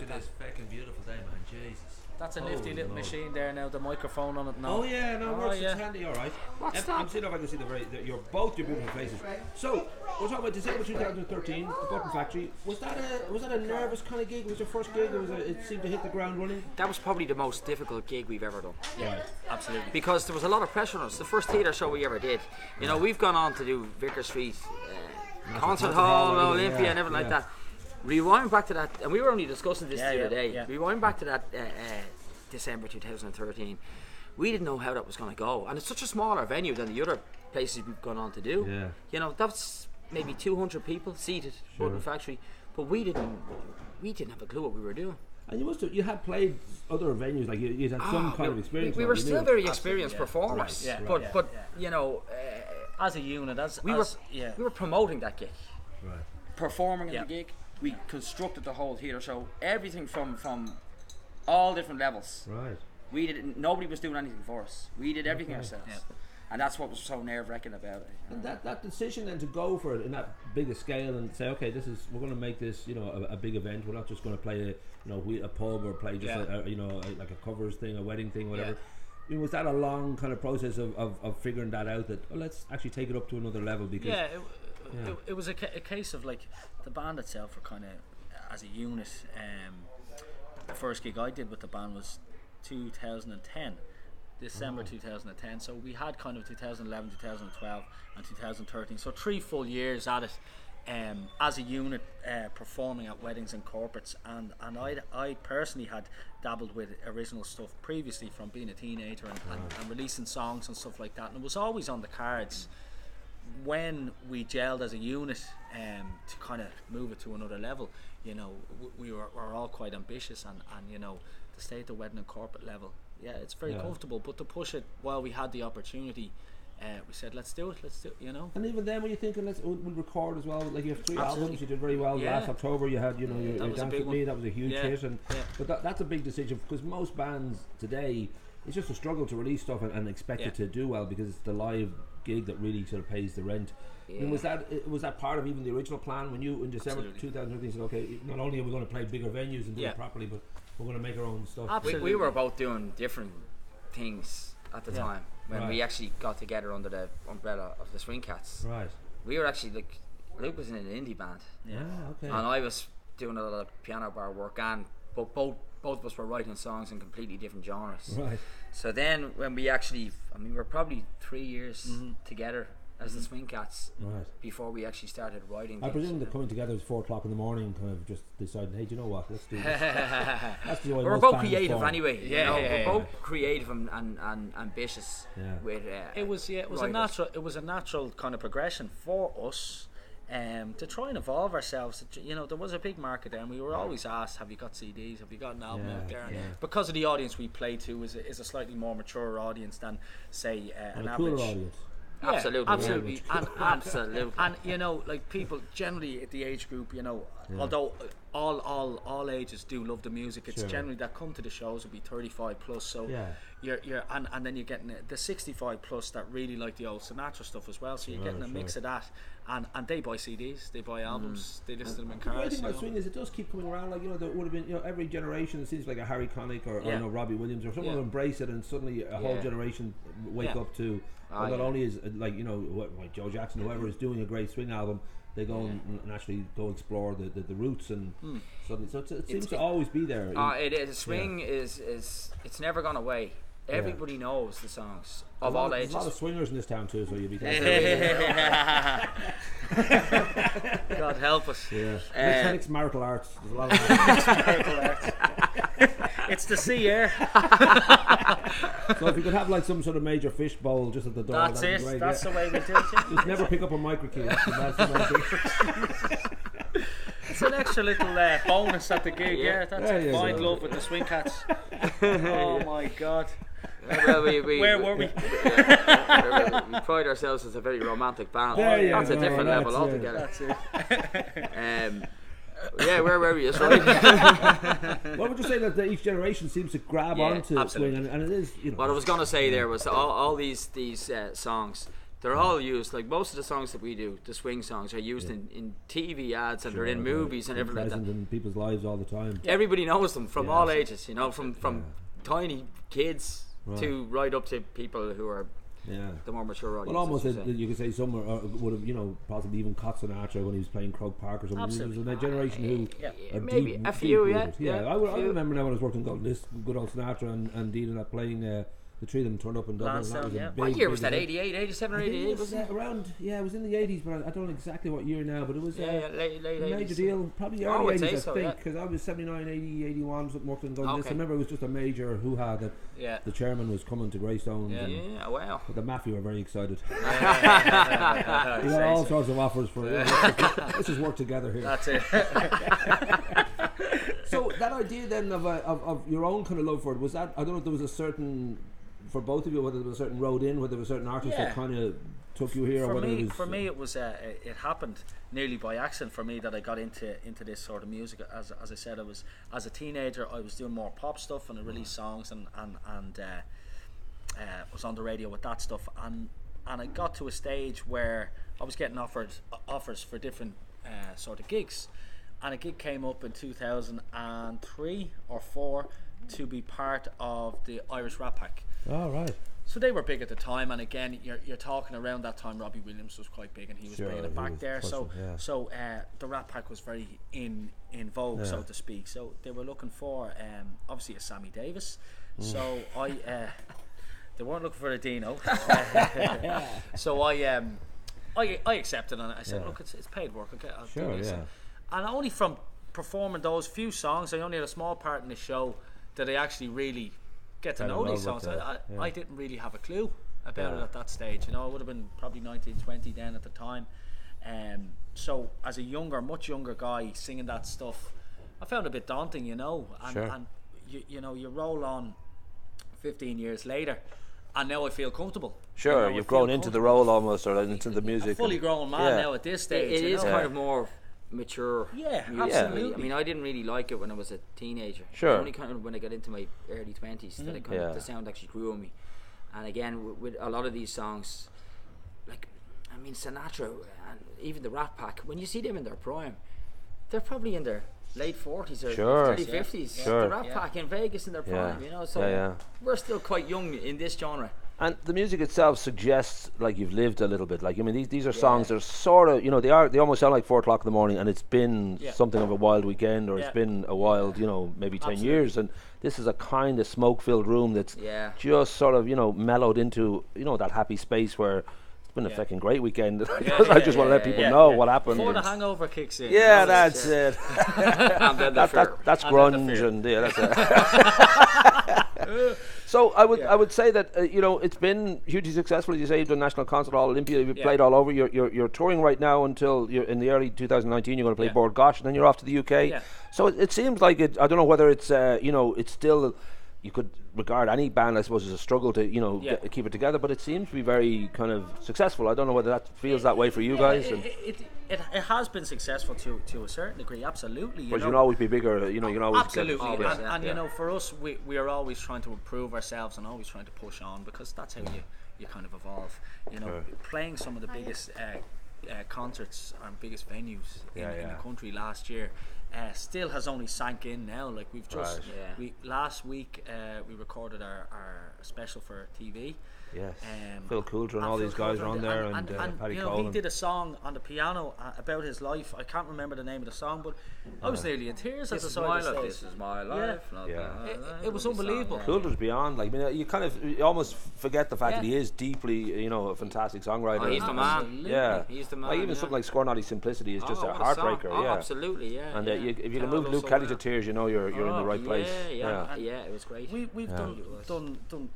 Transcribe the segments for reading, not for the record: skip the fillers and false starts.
like that. This fucking beautiful day, man. Jesus. That's a nifty little machine there now. The microphone on it now. Oh yeah, no, works. It's handy, all right. What's I'm seeing if I can see your both your beautiful faces. So we're talking about December 2013, the Button Factory. Was that a nervous kind of gig? Was it your first gig, or it seemed to hit the ground running? That was probably the most difficult gig we've ever done. Yeah, absolutely. Because there was a lot of pressure on us. The first theatre show we ever did. You know, we've gone on to do Vicar Street, Concert Hall, Olympia, and everything like that. Rewind back to that, and we were only discussing this the other day. Yeah. Rewind back to that December 2013. We didn't know how that was going to go, and it's such a smaller venue than the other places we've gone on to do. Yeah. You know, that's maybe 200 people seated, Button Factory, but we didn't have a clue what we were doing. And you had played other venues, like you had some kind of experience. We were still very experienced performers, but you know, as a unit, we were promoting that gig, right? Performing in the gig. We constructed the whole theatre show, everything from all different levels. Right. We did. Nobody was doing anything for us. We did everything ourselves, and that's what was so nerve-wracking about it. And that decision then to go for it in that big a scale and say, okay, we're going to make this, you know, a big event. We're not just going to play a pub or play just like a covers thing, a wedding thing, whatever. I mean, was that a long kind of process of figuring that out? That let's actually take it up to another level because it was a case of like the band itself were kind of as a unit. The first gig I did with the band was 2010, December 2010. So we had kind of 2011, 2012, and 2013. So 3 full years at it, as a unit, performing at weddings and corporates. And I personally had dabbled with original stuff previously from being a teenager and releasing songs and stuff like that. And it was always on the cards when we gelled as a unit to kind of move it to another level. You know, we were all quite ambitious, and you know, to stay at the wedding and corporate level, it's very comfortable. But to push it while we had the opportunity, we said let's do it, you know. And even then, when you're thinking we'll record as well, like you have 3 albums, you did very well. Last October you had, you know, your Dance With Me, that was a huge hit, but that's a big decision because most bands today, it's just a struggle to release stuff and expect it to do well because it's the live gig that really sort of pays the rent. And was that part of even the original plan when you in December 2013 said, okay, not only are we going to play bigger venues and do it properly, but we're going to make our own stuff? Absolutely. We were both doing different things at the time when we actually got together under the umbrella of the Swing Cats. Right. We were actually like, Luke was in an indie band, okay, and I was doing a lot of piano bar work, and both of us were writing songs in completely different genres. Right. So then when we actually, we're probably 3 years together as the Swing Cats before we actually started writing. I presume that coming together at 4 o'clock in the morning, kind of just deciding, hey, do you know what? Let's do this. That's the way we're both creative anyway. We're both creative and ambitious. Yeah. With it was a natural kind of progression for us. To try and evolve ourselves. You know, there was a big market there, and we were always asked, have you got CDs, have you got an album out there? Because of the audience we play to is a slightly more mature audience than say an average audience. Absolutely. And you know, like people generally at the age group, you know, although all ages do love the music, it's generally that come to the shows will be 35 plus. So you're and then you're getting the 65 plus that really like the old Sinatra stuff as well. So you're getting a mix of that, and they buy CDs, they buy albums, they listen to them in cars. The thing about swing is it does keep coming around. Like, you know, there would have been, you know, every generation it seems like a Harry Connick or you know, Robbie Williams or someone will embrace it, and suddenly a whole generation wake up to. Not only is like, you know, like Joe Jackson, whoever is doing a great swing album, they go and actually go explore the roots and suddenly. So it seems to always be there. It is. Swing is it's never gone away. Everybody knows the songs of all ages. There's a lot of swingers in this town too, so you'll be God help us. Yeah. Mechanics Marital Arts. There's a lot of marital arts. It's the sea air. So if you could have like some sort of major fish bowl just at the door, that's that'd be it. great, That's the way we do it. Just never pick up a microkey. That's the main thing. It's an extra little bonus at the gig. Find love with the Swing Cats. Oh my God. Well, where were we? We pride ourselves as a very romantic band. That's a different level altogether. That's it. Where were we? Right. What would you say that each generation seems to grab onto swing, and it is, you know. What I was going to say there was all these songs. They're all used, like most of the songs that we do, the swing songs, are used in TV ads and they're in movies and everything like that. Present in people's lives all the time. Everybody knows them from all ages, you know, from tiny kids to right up to people who are the more mature audience. Well, almost you could say some would have, you know, possibly even caught Sinatra when he was playing Croke Park or something. Absolutely. There's a generation who are maybe deep, a few, deep I remember now when I was working on this good old Sinatra and dealing at playing. The three of them turned up in Dublin. What year was that? 88, 87 or 88? Was it around? Yeah, it was in the 80s, but I don't know exactly what year now. But it was late a major 80s. deal. Probably early 80s, so, I think, because I was 79, 80, 81, something working on this. Okay. I remember it was just a major hoo-ha that the chairman was coming to Greystones. Yeah, wow. But the Mafia were very excited. You got all sorts of offers for let's just work together here. That's it. So that idea then of your own kind of love for it, was that, I don't know if there was a certain, for both of you, whether there was a certain road in, whether there was a certain artist that kind of took you here, or whether it was... For me, it was it happened nearly by accident for me that I got into this sort of music. As I said, I was, as a teenager, I was doing more pop stuff and I released songs and was on the radio with that stuff, and I got to a stage where I was getting offers for different sort of gigs, and a gig came up in 2003 or 4 to be part of the Irish Rat Pack. Oh, right. So they were big at the time, and again, you're talking around that time. Robbie Williams was quite big, and he was bringing it back there. So the Rat Pack was very in vogue, so to speak. So they were looking for obviously a Sammy Davis. So they weren't looking for a Dino. So I accepted, and I said, look, it's paid work. Okay, I'll do this. And only from performing those few songs, I only had a small part in the show that I actually really get to know these songs. I didn't really have a clue about it at that stage. You know, I would have been probably 19, 20 then at the time. So as a much younger guy singing that stuff, I found it a bit daunting, you know. And you know, you roll on 15 years later, and now I feel comfortable. Sure, you've grown into the role almost, or into the music. A fully grown man now at this stage. It is kind of more mature. Yeah, music. absolutely. I mean, I didn't really like it when I was a teenager. Sure. It was only kind of when I got into my early 20s that it kind of, the sound actually grew on me. And again, with a lot of these songs, like, I mean, Sinatra and even the Rat Pack, when you see them in their prime, they're probably in their late 40s or early 50s. The Rat Pack in Vegas in their prime, you know. So we're still quite young in this genre. And the music itself suggests like you've lived a little bit. Like, I mean, these are songs that are sort of, you know, they almost sound like 4 o'clock in the morning, and it's been something of a wild weekend, or it's been a wild, you know, maybe 10 years. And this is a kind of smoke-filled room that's just sort of, you know, mellowed into, you know, that happy space where it's been a fucking great weekend. I just want to let people know what happened. Before the hangover kicks in. Yeah, that's it. And then that's grunge, and that's it. So I would say that you know, it's been hugely successful. As you say, you've done National Concert Hall, Olympia. You've played all over. You're touring right now until you're in the early 2019. You're going to play Bord Gosh, and then you're off to the UK. So it seems like it. I don't know whether it's you know, it's still, you could regard any band, I suppose, as a struggle to, you know, keep it together, but it seems to be very kind of successful. I don't know whether that feels that way for you guys. It has been successful to a certain degree, absolutely. But you can always be bigger, you know, you can always absolutely. And you know, for us, we are always trying to improve ourselves and always trying to push on, because that's how you kind of evolve. You know, playing some of the biggest concerts and biggest venues in the country last year. Still has only sank in now. Like, we've just last week we recorded our special for TV. Yes. Phil Coulter and all these guys are on there, and Paddy you know, Colan. he did a song on the piano about his life. I can't remember the name of the song, but I was nearly in tears as I saw it. This is my life. It was unbelievable. Coulter's beyond. Like, I mean, you almost forget the fact that he is deeply, you know, a fantastic songwriter. Oh, he's the man. Yeah, he's the man. Like, even something like Scornaughty Simplicity is just a heartbreaker. Oh, absolutely, yeah. And if you can move Luke Kelly to tears, you know you're in the right place. Yeah, it was great. We've done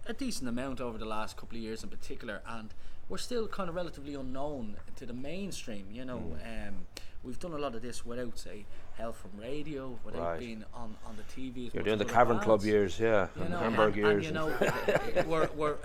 a decent amount over the last couple of years in particular, and we're still kind of relatively unknown to the mainstream, you know. We've done a lot of this without, say, help from radio, without being on the TV. You're doing the Cavern Club years, and Hamburg years. And you know, we're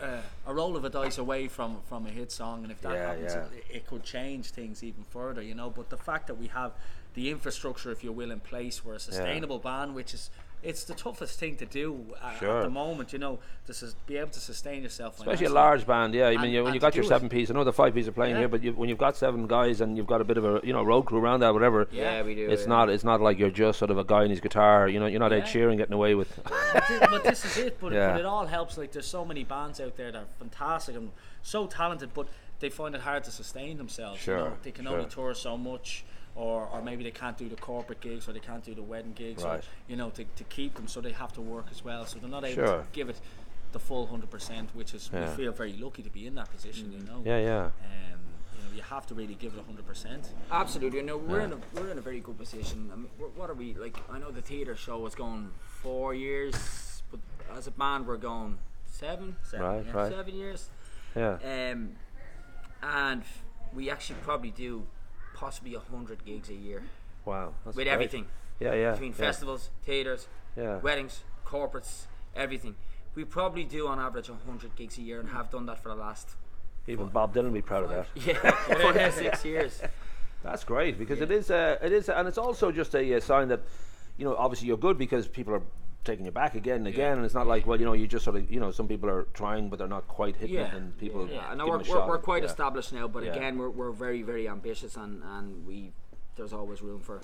a roll of a dice away from a hit song, and if that happens, it could change things even further, you know. But the fact that we have the infrastructure, if you will, in place. We're a sustainable band, which is it's the toughest thing to do at the moment, you know, to be able to sustain yourself. Especially a large band, I mean, when you got your 7-piece, I know the 5-piece are playing here, but when you've got 7 guys and you've got a bit of a road crew around that, whatever. Yeah, we do. It's not like you're just sort of a guy and his guitar. You know, you're not Ed Sheeran getting away with. But this is it. But it all helps. Like, there's so many bands out there that are fantastic and so talented, but they find it hard to sustain themselves. Sure. You know? They can only tour so much. Or maybe they can't do the corporate gigs, or they can't do the wedding gigs, or, you know, to keep them, so they have to work as well. So they're not able to give it the full 100%, which is we feel very lucky to be in that position. You know. Yeah. You know, you have to really give it 100%. Absolutely. You know, we're in a very good position. I mean, what are we like? I know the theatre show was going 4 years, but as a band we're going 7 years. Yeah. And we actually probably do possibly 100 gigs a year. Wow. That's with great. everything. Between festivals, theatres, weddings, corporates, everything. We probably do on average 100 gigs a year, and have done that for the last. Even Bob Dylan would be proud of that. Yeah, 6 years. That's great, because it is, and it's also just a sign that, you know, obviously you're good because people are taking you back again and again, and it's not like, well, you know, you just sort of, you know, some people are trying but they're not quite hitting it, and people I know we're quite established now, but again we're very, very ambitious, and there's always room for.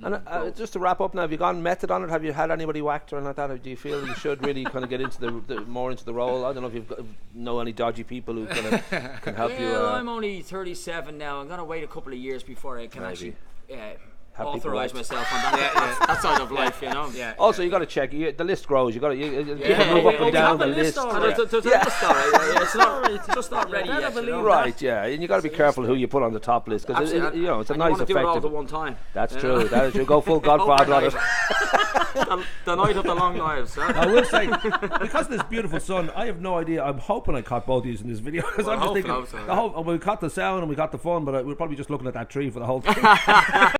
And just to wrap up now, have you gone method on it? Have you had anybody whacked or anything like that? Or do you feel you should really kind of get into the more into the role? I don't know if you know any dodgy people who kind of can help you. I'm only 37 now. I'm gonna wait a couple of years before I can actually authorize myself on that side of life, you know. Also, you got to check. The list grows. You got to move up and down the list. There's a list, it's just not ready yet. Right, and you got to be careful who you put on the top list, because you know, it's a nice effective. Do it all at one time. That's true. That is, you go full Godfather on it. The night of the long knives. I will say, because of this beautiful sun, I have no idea. I'm hoping I caught both of these in this video, because I'm just thinking, we caught the sound and we got the fun, but we're probably just looking at that tree for the whole thing.